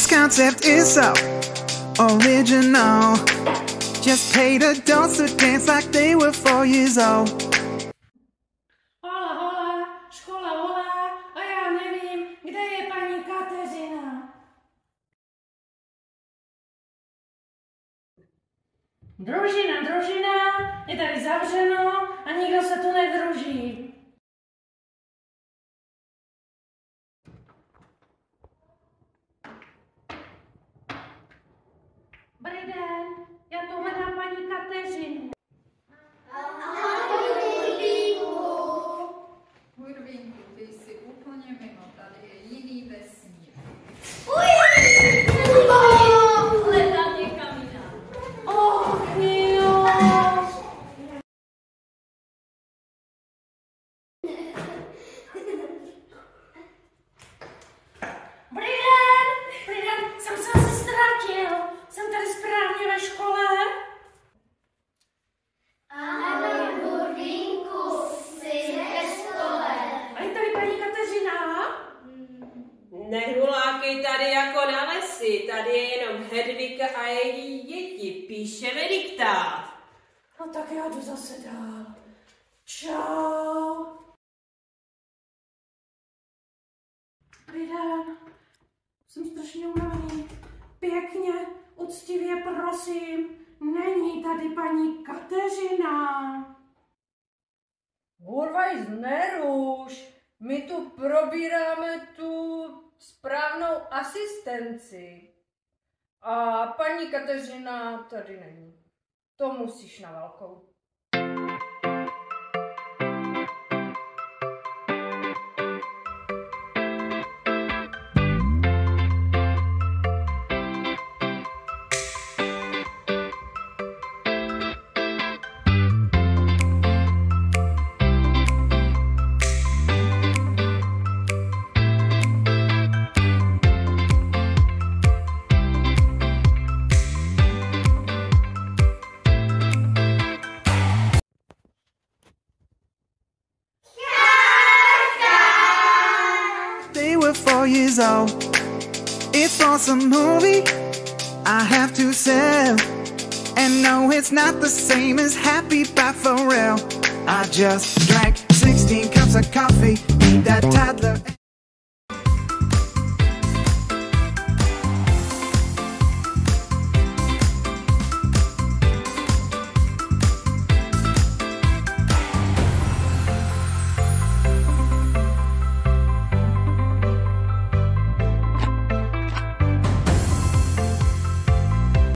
This concept is so original. Just paid adults to dance like they were 4 years old. Hola, hola, škola volá a já nevím, kde je paní Kateřina. Družina, je tady zavřeno a nikdo se tu nedruží. Dobrý den, já tu hledám paní Kateřinu. Hurvínku, ty jsi úplně mimo, tady je jiný vesmír. Hledám někam jinam. Och, jo. Dobrý den, jsem se asi ztratil. Jsem tady správně ve škole? Ano, Hurvínku, jsi ve škole. A je tady paní Kateřina? Nehulákej tady jako na lesi, tady je jenom Hedvika a její děti, píšeme diktát. No tak já jdu zase dál. Čau. Dobrý den. Jsem strašně unavený. Pěkně, uctivě prosím, není tady paní Kateřina. Burvaj, neruš, my tu probíráme tu správnou asistenci. A paní Kateřina tady není. To musíš na velkou. They were 4 years old. It's for some movie, I have to sell. And no, it's not the same as Happy by Pharrell. I just drank 16 cups of coffee, need that toddler.